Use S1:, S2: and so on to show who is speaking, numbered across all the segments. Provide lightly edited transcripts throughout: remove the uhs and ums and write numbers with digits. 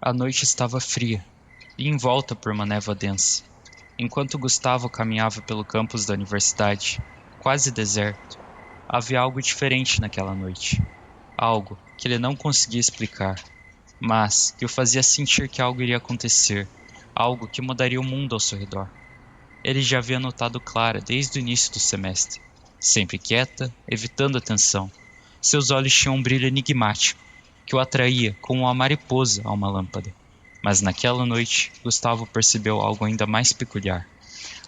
S1: A noite estava fria e envolta por uma névoa densa. Enquanto Gustavo caminhava pelo campus da universidade, quase deserto, havia algo diferente naquela noite. Algo que ele não conseguia explicar, mas que o fazia sentir que algo iria acontecer, algo que mudaria o mundo ao seu redor. Ele já havia notado Clara desde o início do semestre, sempre quieta, evitando atenção. Seus olhos tinham um brilho enigmático, que o atraía como uma mariposa a uma lâmpada. Mas naquela noite, Gustavo percebeu algo ainda mais peculiar.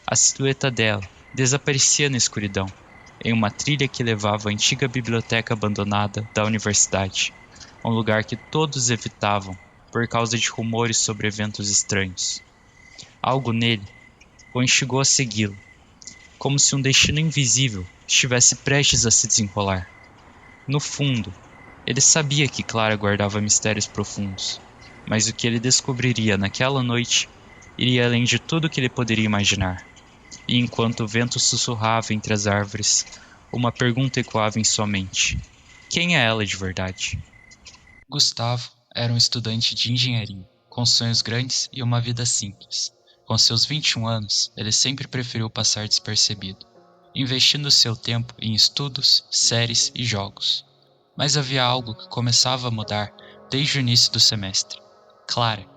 S1: A silhueta dela desaparecia na escuridão, em uma trilha que levava à antiga biblioteca abandonada da universidade, um lugar que todos evitavam por causa de rumores sobre eventos estranhos. Algo nele o instigou a segui-lo, como se um destino invisível estivesse prestes a se desenrolar. No fundo, ele sabia que Clara guardava mistérios profundos, mas o que ele descobriria naquela noite iria além de tudo que ele poderia imaginar. E enquanto o vento sussurrava entre as árvores, uma pergunta ecoava em sua mente: quem é ela de verdade? Gustavo era um estudante de engenharia, com sonhos grandes e uma vida simples. Com seus 21 anos, ele sempre preferiu passar despercebido, investindo seu tempo em estudos, séries e jogos. Mas havia algo que começava a mudar desde o início do semestre. Clara.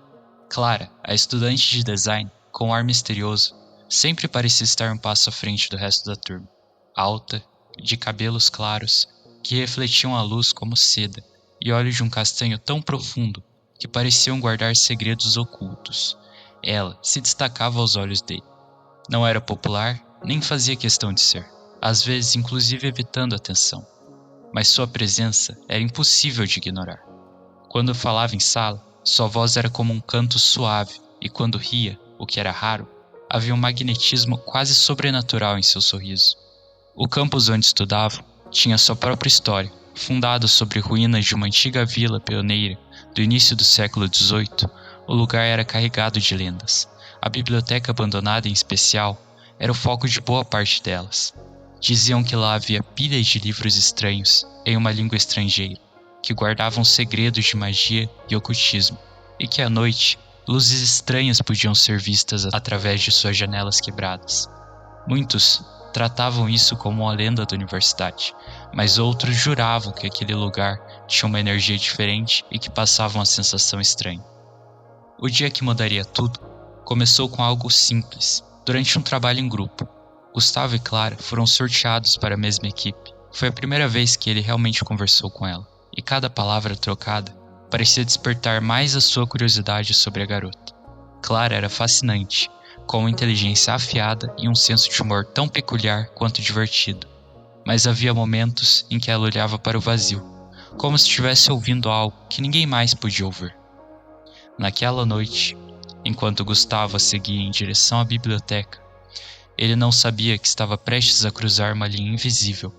S1: Clara, a estudante de design, com um ar misterioso, sempre parecia estar um passo à frente do resto da turma. Alta, de cabelos claros, que refletiam a luz como seda, e olhos de um castanho tão profundo que pareciam guardar segredos ocultos. Ela se destacava aos olhos dele. Não era popular, nem fazia questão de ser, às vezes inclusive evitando a atenção. Mas sua presença era impossível de ignorar. Quando falava em sala, sua voz era como um canto suave, e quando ria, o que era raro, havia um magnetismo quase sobrenatural em seu sorriso. O campus onde estudavam tinha sua própria história, fundado sobre ruínas de uma antiga vila pioneira do início do século XVIII. O lugar era carregado de lendas. A biblioteca abandonada, em especial, era o foco de boa parte delas. Diziam que lá havia pilhas de livros estranhos em uma língua estrangeira, que guardavam segredos de magia e ocultismo, e que à noite luzes estranhas podiam ser vistas através de suas janelas quebradas. Muitos tratavam isso como uma lenda da universidade, mas outros juravam que aquele lugar tinha uma energia diferente e que passava uma sensação estranha. O dia que mudaria tudo começou com algo simples. Durante um trabalho em grupo, Gustavo e Clara foram sorteados para a mesma equipe. Foi a primeira vez que ele realmente conversou com ela, e cada palavra trocada parecia despertar mais a sua curiosidade sobre a garota. Clara era fascinante, com uma inteligência afiada e um senso de humor tão peculiar quanto divertido. Mas havia momentos em que ela olhava para o vazio, como se estivesse ouvindo algo que ninguém mais podia ouvir. Naquela noite, enquanto Gustavo seguia em direção à biblioteca, ele não sabia que estava prestes a cruzar uma linha invisível,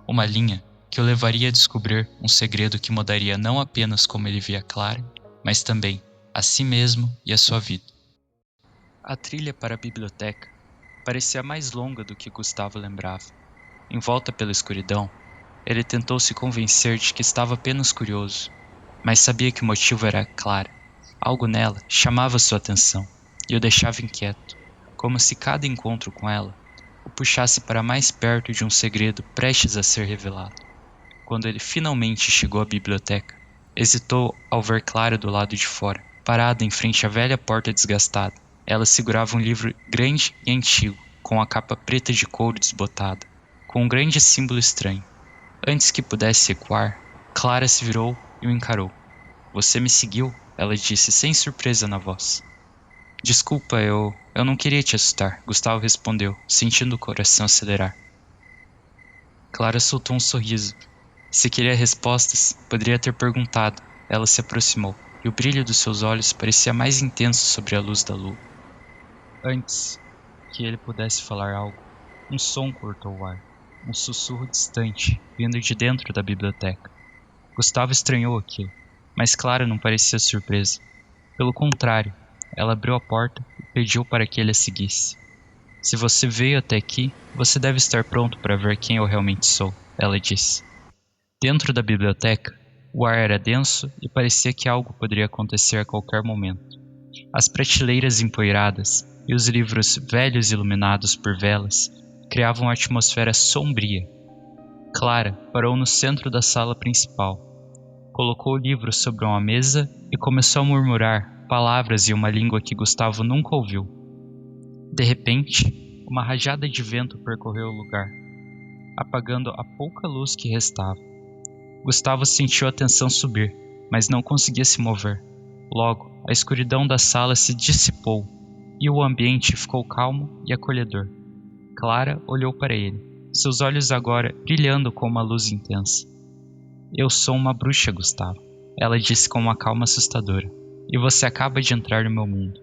S1: uma linha que o levaria a descobrir um segredo que mudaria não apenas como ele via Clara, mas também a si mesmo e a sua vida. A trilha para a biblioteca parecia mais longa do que Gustavo lembrava. Envolta pela escuridão, ele tentou se convencer de que estava apenas curioso, mas sabia que o motivo era Clara. Algo nela chamava sua atenção e o deixava inquieto, como se cada encontro com ela o puxasse para mais perto de um segredo prestes a ser revelado. Quando ele finalmente chegou à biblioteca, hesitou ao ver Clara do lado de fora, parada em frente à velha porta desgastada. Ela segurava um livro grande e antigo, com a capa preta de couro desbotada, com um grande símbolo estranho. Antes que pudesse recuar, Clara se virou e o encarou. "Você me seguiu?" ela disse sem surpresa na voz. "Desculpa, eu não queria te assustar", Gustavo respondeu, sentindo o coração acelerar. Clara soltou um sorriso. Se queria respostas, poderia ter perguntado. Ela se aproximou, e o brilho dos seus olhos parecia mais intenso sobre a luz da lua. Antes que ele pudesse falar algo, um som cortou o ar, um sussurro distante, vindo de dentro da biblioteca. Gustavo estranhou aquilo, mas Clara não parecia surpresa. Pelo contrário, ela abriu a porta e pediu para que ele a seguisse. "Se você veio até aqui, você deve estar pronto para ver quem eu realmente sou", ela disse. Dentro da biblioteca, O ar era denso e parecia que algo poderia acontecer a qualquer momento. As prateleiras empoeiradas e os livros velhos iluminados por velas criavam uma atmosfera sombria. Clara parou no centro da sala principal, colocou o livro sobre uma mesa e começou a murmurar palavras em uma língua que Gustavo nunca ouviu. De repente, uma rajada de vento percorreu o lugar, apagando a pouca luz que restava. Gustavo sentiu a tensão subir, mas não conseguia se mover. Logo, a escuridão da sala se dissipou e o ambiente ficou calmo e acolhedor. Clara olhou para ele, seus olhos agora brilhando com uma luz intensa. Eu sou uma bruxa, Gustavo, ela disse com uma calma assustadora, e você acaba de entrar no meu mundo.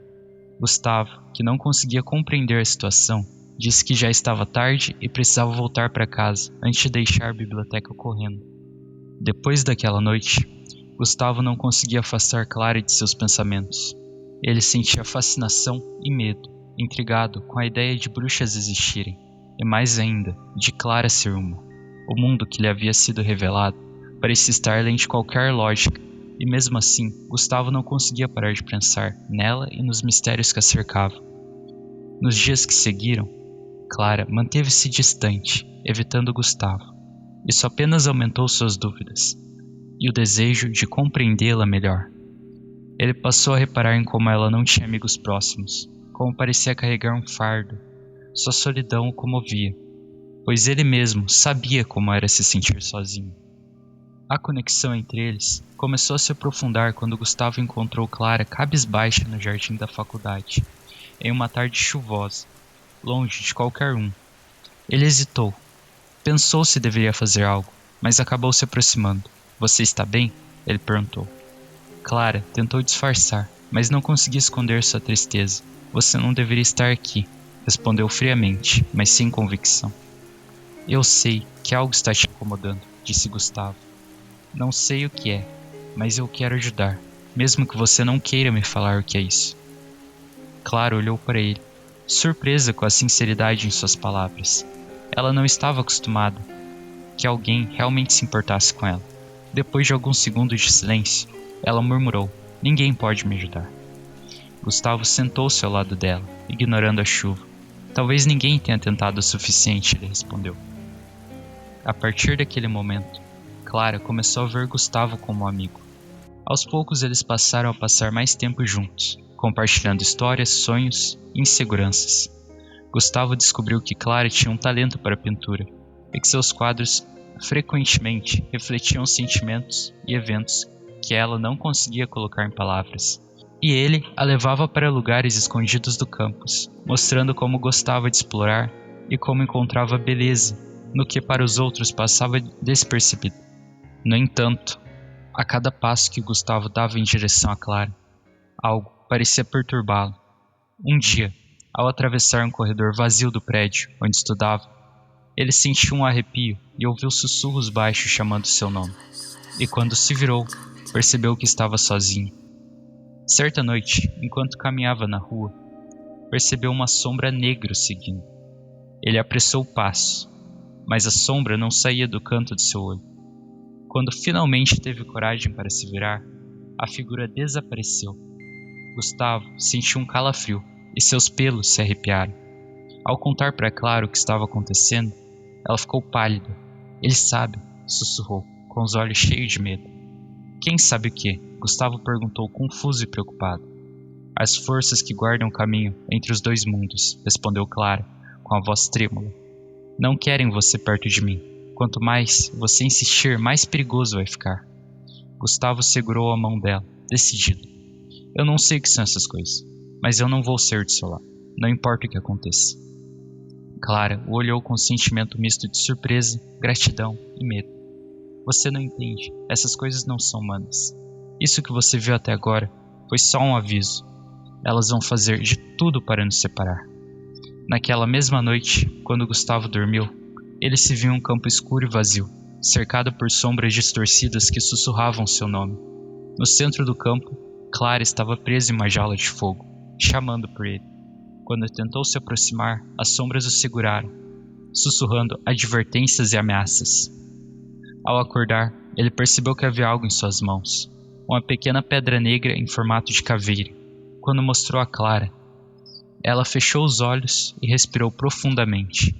S1: Gustavo, que não conseguia compreender a situação, disse que já estava tarde e precisava voltar para casa antes de deixar a biblioteca correndo. Depois daquela noite, Gustavo não conseguia afastar Clara de seus pensamentos. Ele sentia fascinação e medo, intrigado com a ideia de bruxas existirem, e mais ainda, de Clara ser uma. O mundo que lhe havia sido revelado parecia estar além de qualquer lógica, e mesmo assim, Gustavo não conseguia parar de pensar nela e nos mistérios que a cercavam. Nos dias que seguiram, Clara manteve-se distante, evitando Gustavo. Isso apenas aumentou suas dúvidas e o desejo de compreendê-la melhor. Ele passou a reparar em como ela não tinha amigos próximos, como parecia carregar um fardo. Sua solidão o comovia, pois ele mesmo sabia como era se sentir sozinho. A conexão entre eles começou a se aprofundar quando Gustavo encontrou Clara cabisbaixa no jardim da faculdade, em uma tarde chuvosa, longe de qualquer um. Ele hesitou. Pensou se deveria fazer algo, mas acabou se aproximando. Você está bem? Ele perguntou. Clara tentou disfarçar, mas não conseguia esconder sua tristeza. Você não deveria estar aqui, respondeu friamente, mas sem convicção. Eu sei que algo está te incomodando, disse Gustavo. Não sei o que é, mas eu quero ajudar, mesmo que você não queira me falar o que é isso. Clara olhou para ele, surpresa com a sinceridade em suas palavras. Ela não estava acostumada que alguém realmente se importasse com ela. Depois de alguns segundos de silêncio, ela murmurou: ninguém pode me ajudar. Gustavo sentou-se ao lado dela, ignorando a chuva. Talvez ninguém tenha tentado o suficiente, ele respondeu. A partir daquele momento, Clara começou a ver Gustavo como um amigo. Aos poucos eles passaram a passar mais tempo juntos, compartilhando histórias, sonhos e inseguranças. Gustavo descobriu que Clara tinha um talento para a pintura e que seus quadros frequentemente refletiam sentimentos e eventos que ela não conseguia colocar em palavras. E ele a levava para lugares escondidos do campus, mostrando como gostava de explorar e como encontrava beleza no que para os outros passava despercebido. No entanto, a cada passo que Gustavo dava em direção a Clara, algo parecia perturbá-lo. Um dia, ao atravessar um corredor vazio do prédio onde estudava, ele sentiu um arrepio e ouviu sussurros baixos chamando seu nome. E quando se virou, percebeu que estava sozinho. Certa noite, enquanto caminhava na rua, percebeu uma sombra negra o seguindo. Ele apressou o passo, mas a sombra não saía do canto de seu olho. Quando finalmente teve coragem para se virar, a figura desapareceu. Gustavo sentiu um calafrio e seus pelos se arrepiaram. Ao contar para Clara o que estava acontecendo, ela ficou pálida. Ele sabe, sussurrou, com os olhos cheios de medo. Quem sabe o que? Gustavo perguntou confuso e preocupado. As forças que guardam o caminho entre os dois mundos, respondeu Clara, com a voz trêmula. Não querem você perto de mim. Quanto mais você insistir, mais perigoso vai ficar. Gustavo segurou a mão dela, decidido. Eu não sei o que são essas coisas, mas eu não vou ser do seu lado, não importa o que aconteça. Clara o olhou com um sentimento misto de surpresa, gratidão e medo. Você não entende, essas coisas não são humanas. Isso que você viu até agora foi só um aviso. Elas vão fazer de tudo para nos separar. Naquela mesma noite, quando Gustavo dormiu, ele se viu em um campo escuro e vazio, cercado por sombras distorcidas que sussurravam seu nome. No centro do campo, Clara estava presa em uma jaula de fogo, chamando por ele. Quando tentou se aproximar, as sombras o seguraram, sussurrando advertências e ameaças. Ao acordar, Ele percebeu que havia algo em suas mãos, uma pequena pedra negra em formato de caveira. Quando mostrou a Clara, ela fechou os olhos e respirou profundamente.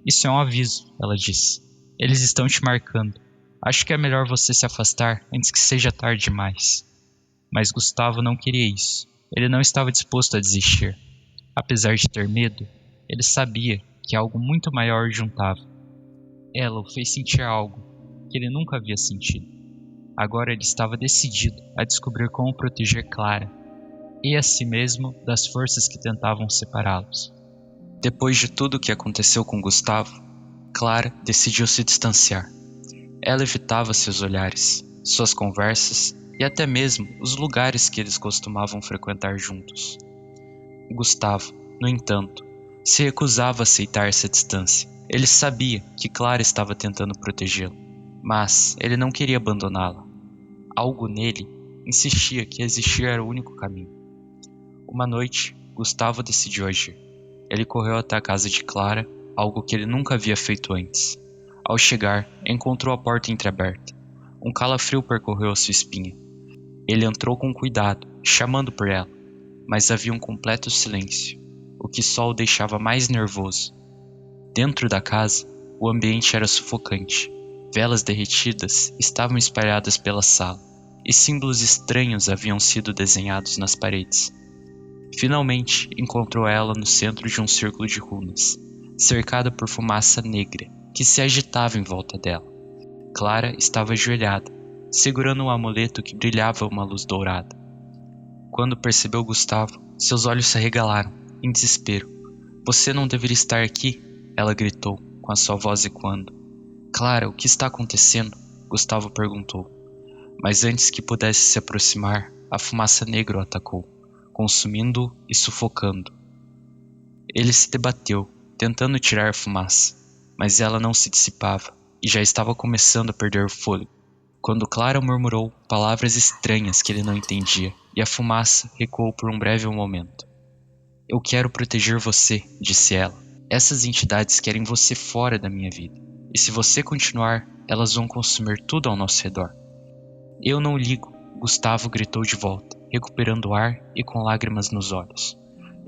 S1: Isso é um aviso, ela disse. Eles estão te marcando. Acho que é melhor você se afastar antes que seja tarde demais. Mas Gustavo não queria isso. Ele não estava disposto a desistir. Apesar de ter medo, ele sabia que algo muito maior o juntava. Ela o fez sentir algo que ele nunca havia sentido. Agora ele estava decidido a descobrir como proteger Clara e a si mesmo das forças que tentavam separá-los. Depois de tudo o que aconteceu com Gustavo, Clara decidiu se distanciar. Ela evitava seus olhares, suas conversas e até mesmo os lugares que eles costumavam frequentar juntos. Gustavo, no entanto, se recusava a aceitar essa distância. Ele sabia que Clara estava tentando protegê-lo, mas ele não queria abandoná-la. Algo nele insistia que existir era o único caminho. Uma noite, Gustavo decidiu agir. Ele correu até a casa de Clara, algo que ele nunca havia feito antes. Ao chegar, encontrou a porta entreaberta. Um calafrio percorreu a sua espinha. Ele entrou com cuidado, chamando por ela, mas havia um completo silêncio, o que só o deixava mais nervoso. Dentro da casa, o ambiente era sufocante. Velas derretidas estavam espalhadas pela sala, e símbolos estranhos haviam sido desenhados nas paredes. Finalmente, encontrou ela no centro de um círculo de runas, cercada por fumaça negra que se agitava em volta dela. Clara estava ajoelhada, segurando um amuleto que brilhava uma luz dourada. Quando percebeu Gustavo, seus olhos se arregalaram, em desespero. "Você não deveria estar aqui", ela gritou, com a sua voz ecoando. "Clara, o que está acontecendo?", Gustavo perguntou. Mas antes que pudesse se aproximar, a fumaça negra o atacou, consumindo-o e sufocando. Ele se debateu, tentando tirar a fumaça, mas ela não se dissipava e já estava começando a perder o fôlego, quando Clara murmurou palavras estranhas que ele não entendia, e a fumaça recuou por um breve momento. "Eu quero proteger você", disse ela. "Essas entidades querem você fora da minha vida, e se você continuar, elas vão consumir tudo ao nosso redor." "Eu não ligo", Gustavo gritou de volta, recuperando o ar e com lágrimas nos olhos.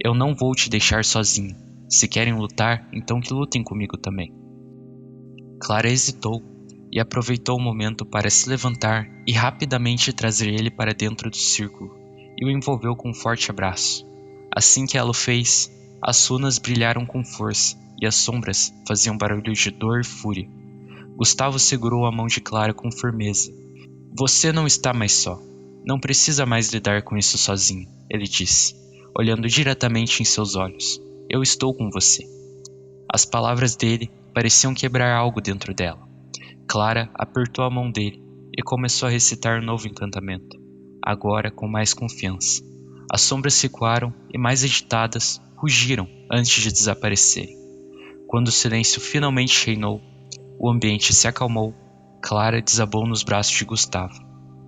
S1: "Eu não vou te deixar sozinho. Se querem lutar, então que lutem comigo também." Clara hesitou e aproveitou o momento para se levantar e rapidamente trazer ele para dentro do círculo, e o envolveu com um forte abraço. Assim que ela o fez, as runas brilharam com força e as sombras faziam barulho de dor e fúria. Gustavo segurou a mão de Clara com firmeza. "Você não está mais só. Não precisa mais lidar com isso sozinho", ele disse, olhando diretamente em seus olhos. "Eu estou com você." As palavras dele pareciam quebrar algo dentro dela. Clara apertou a mão dele e começou a recitar um novo encantamento, agora com mais confiança. As sombras recuaram e, mais agitadas, rugiram antes de desaparecerem. Quando o silêncio finalmente reinou, o ambiente se acalmou. Clara desabou nos braços de Gustavo.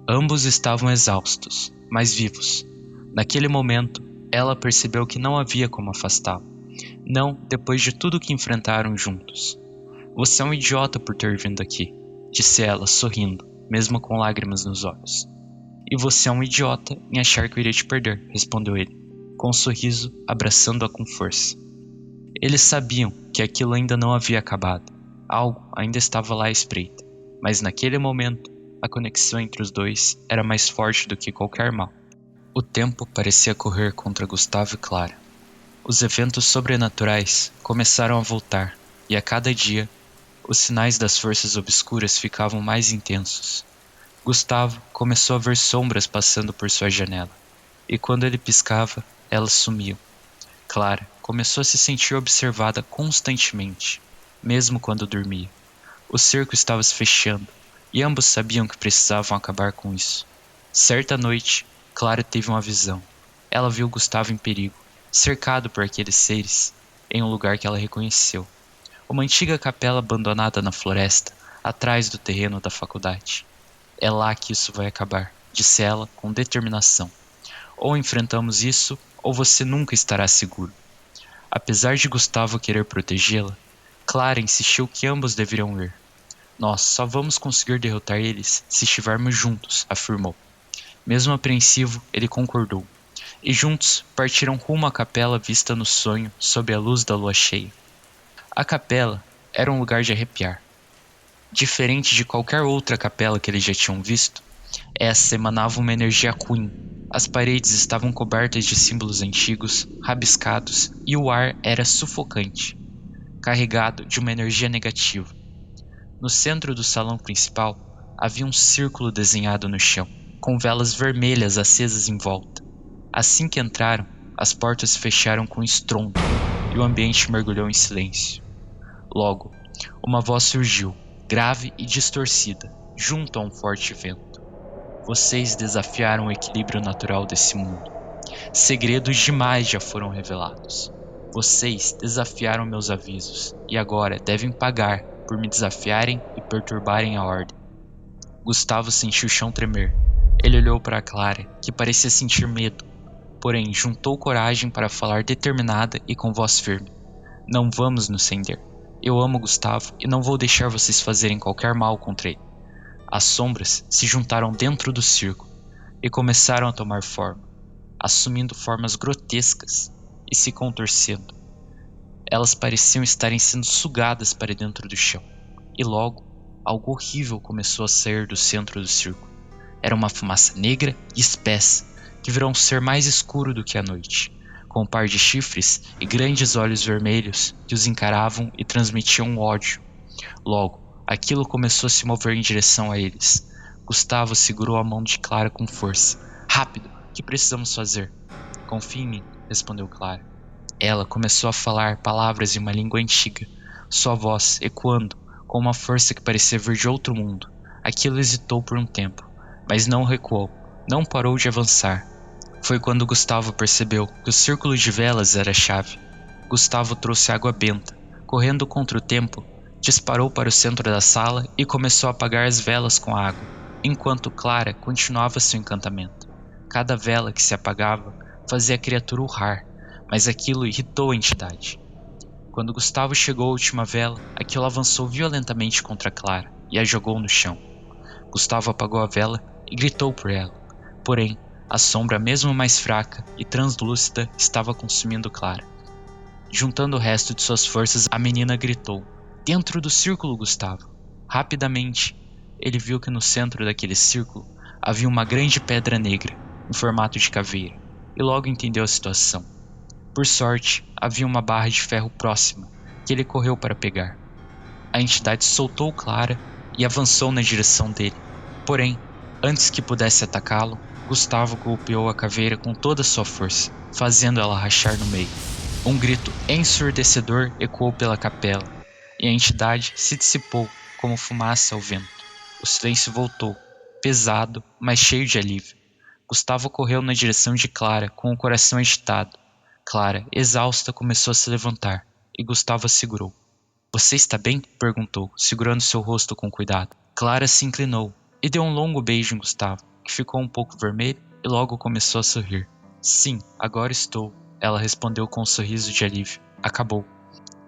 S1: Ambos estavam exaustos, mas vivos. Naquele momento, ela percebeu que não havia como afastá-lo. Não depois de tudo que enfrentaram juntos. "Você é um idiota por ter vindo aqui", disse ela, sorrindo, mesmo com lágrimas nos olhos. "E você é um idiota em achar que eu iria te perder", respondeu ele, com um sorriso, abraçando-a com força. Eles sabiam que aquilo ainda não havia acabado. Algo ainda estava lá à espreita, mas naquele momento, a conexão entre os dois era mais forte do que qualquer mal. O tempo parecia correr contra Gustavo e Clara. Os eventos sobrenaturais começaram a voltar, e a cada dia, os sinais das forças obscuras ficavam mais intensos. Gustavo começou a ver sombras passando por sua janela, e quando ele piscava, elas sumiam. Clara começou a se sentir observada constantemente, mesmo quando dormia. O cerco estava se fechando, e ambos sabiam que precisavam acabar com isso. Certa noite, Clara teve uma visão. Ela viu Gustavo em perigo, cercado por aqueles seres, em um lugar que ela reconheceu. Uma antiga capela abandonada na floresta, atrás do terreno da faculdade. "É lá que isso vai acabar", disse ela com determinação. "Ou enfrentamos isso, ou você nunca estará seguro." Apesar de Gustavo querer protegê-la, Clara insistiu que ambos deveriam ir. Nós só vamos conseguir derrotar eles se estivermos juntos, afirmou. Mesmo apreensivo, ele concordou. E juntos partiram rumo à capela vista no sonho sob a luz da lua cheia. A capela era um lugar de arrepiar. Diferente de qualquer outra capela que eles já tinham visto, essa emanava uma energia ruim. As paredes estavam cobertas de símbolos antigos, rabiscados, e o ar era sufocante, carregado de uma energia negativa. No centro do salão principal havia um círculo desenhado no chão, com velas vermelhas acesas em volta. Assim que entraram, as portas se fecharam com estrondo e o ambiente mergulhou em silêncio. Logo, uma voz surgiu, grave e distorcida, junto a um forte vento. Vocês desafiaram o equilíbrio natural desse mundo. Segredos demais já foram revelados. Vocês desafiaram meus avisos e agora devem pagar por me desafiarem e perturbarem a ordem. Gustavo sentiu o chão tremer. Ele olhou para Clara, que parecia sentir medo, porém juntou coragem para falar determinada e com voz firme. Não vamos nos render. Eu amo Gustavo e não vou deixar vocês fazerem qualquer mal contra ele. As sombras se juntaram dentro do círculo e começaram a tomar forma, assumindo formas grotescas e se contorcendo. Elas pareciam estarem sendo sugadas para dentro do chão, e logo, algo horrível começou a sair do centro do círculo. Era uma fumaça negra e espessa, que virou um ser mais escuro do que a noite, com um par de chifres e grandes olhos vermelhos que os encaravam e transmitiam ódio. Logo, aquilo começou a se mover em direção a eles. Gustavo segurou a mão de Clara com força. Rápido, o que precisamos fazer? Confie em mim, respondeu Clara. Ela começou a falar palavras em uma língua antiga, sua voz ecoando com uma força que parecia vir de outro mundo. Aquilo hesitou por um tempo, mas não recuou, não parou de avançar. Foi quando Gustavo percebeu que o círculo de velas era a chave. Gustavo trouxe água benta. Correndo contra o tempo, disparou para o centro da sala e começou a apagar as velas com a água, enquanto Clara continuava seu encantamento. Cada vela que se apagava fazia a criatura urrar, mas aquilo irritou a entidade. Quando Gustavo chegou à última vela, aquilo avançou violentamente contra Clara e a jogou no chão. Gustavo apagou a vela e gritou por ela. Porém, a sombra, mesmo mais fraca e translúcida, estava consumindo Clara. Juntando o resto de suas forças, a menina gritou: "Dentro do círculo, Gustavo!" Rapidamente, ele viu que no centro daquele círculo havia uma grande pedra negra, em formato de caveira, e logo entendeu a situação. Por sorte, havia uma barra de ferro próxima, que ele correu para pegar. A entidade soltou Clara e avançou na direção dele. Porém, antes que pudesse atacá-lo, Gustavo golpeou a caveira com toda a sua força, fazendo ela rachar no meio. Um grito ensurdecedor ecoou pela capela, e a entidade se dissipou como fumaça ao vento. O silêncio voltou, pesado, mas cheio de alívio. Gustavo correu na direção de Clara com o coração agitado. Clara, exausta, começou a se levantar, e Gustavo a segurou. "Você está bem?" perguntou, segurando seu rosto com cuidado. Clara se inclinou e deu um longo beijo em Gustavo, que ficou um pouco vermelho e logo começou a sorrir. "Sim, agora estou", ela respondeu com um sorriso de alívio. Acabou.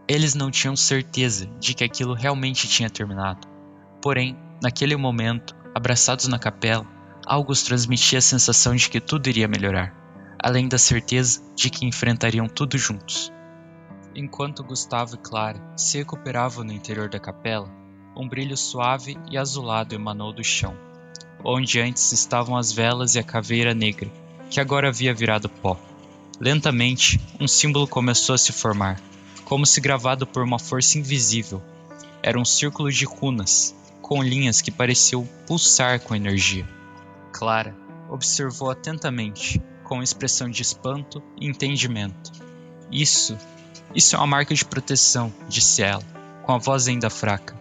S1: Eles não tinham certeza de que aquilo realmente tinha terminado. Porém, naquele momento, abraçados na capela, algo os transmitia a sensação de que tudo iria melhorar, além da certeza de que enfrentariam tudo juntos. Enquanto Gustavo e Clara se recuperavam no interior da capela, um brilho suave e azulado emanou do chão, onde antes estavam as velas e a caveira negra, que agora havia virado pó. Lentamente, um símbolo começou a se formar, como se gravado por uma força invisível. Era um círculo de runas, com linhas que pareciam pulsar com energia. Clara observou atentamente, com expressão de espanto e entendimento. Isso é uma marca de proteção", disse ela, com a voz ainda fraca.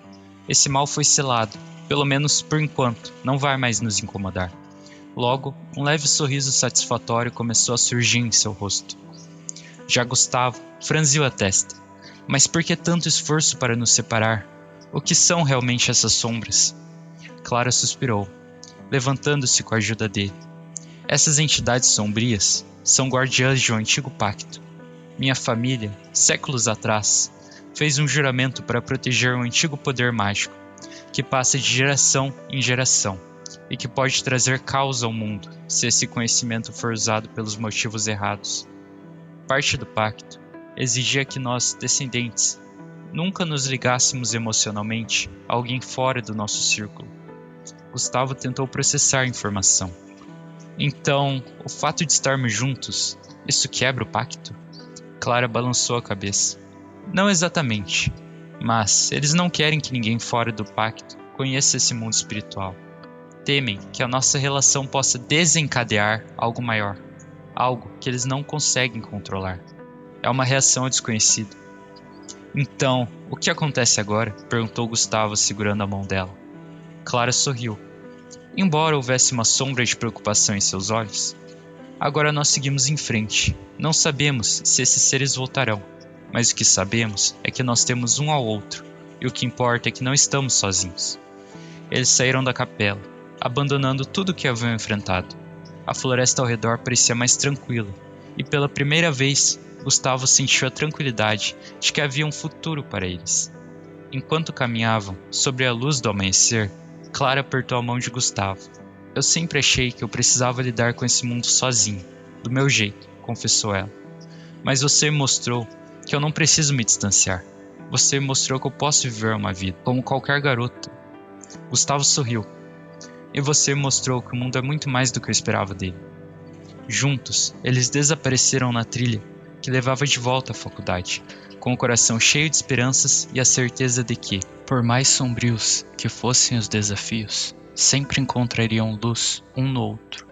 S1: "Esse mal foi selado, pelo menos por enquanto, não vai mais nos incomodar." Logo, um leve sorriso satisfatório começou a surgir em seu rosto. Já Gustavo franziu a testa. "Mas por que tanto esforço para nos separar? O que são realmente essas sombras?" Clara suspirou, levantando-se com a ajuda dele. "Essas entidades sombrias são guardiãs de um antigo pacto. Minha família, séculos atrás, fez um juramento para proteger um antigo poder mágico. que passa de geração em geração e que pode trazer caos ao mundo se esse conhecimento for usado pelos motivos errados. Parte do pacto exigia que nós, descendentes, nunca nos ligássemos emocionalmente a alguém fora do nosso círculo. Gustavo tentou processar a informação. Então, o fato de estarmos juntos, isso quebra o pacto? Clara balançou a cabeça. Não exatamente, mas eles não querem que ninguém fora do pacto conheça esse mundo espiritual. Temem que a nossa relação possa desencadear algo maior, algo que eles não conseguem controlar. É uma reação ao desconhecido. Então, o que acontece agora? Perguntou Gustavo, segurando a mão dela. Clara sorriu. Embora houvesse uma sombra de preocupação em seus olhos, agora nós seguimos em frente. Não sabemos se esses seres voltarão, mas o que sabemos é que nós temos um ao outro, e o que importa é que não estamos sozinhos. Eles saíram da capela, abandonando tudo o que haviam enfrentado. A floresta ao redor parecia mais tranquila, e pela primeira vez, Gustavo sentiu a tranquilidade de que havia um futuro para eles. Enquanto caminhavam, sobre a luz do amanhecer, Clara apertou a mão de Gustavo. Eu sempre achei que eu precisava lidar com esse mundo sozinho, do meu jeito, confessou ela. Mas você me mostrou que eu não preciso me distanciar. Você me mostrou que eu posso viver uma vida, como qualquer garota. Gustavo sorriu. E você me mostrou que o mundo é muito mais do que eu esperava dele. Juntos, eles desapareceram na trilha que levava de volta à faculdade, com o coração cheio de esperanças e a certeza de que, por mais sombrios que fossem os desafios, sempre encontrariam luz um no outro.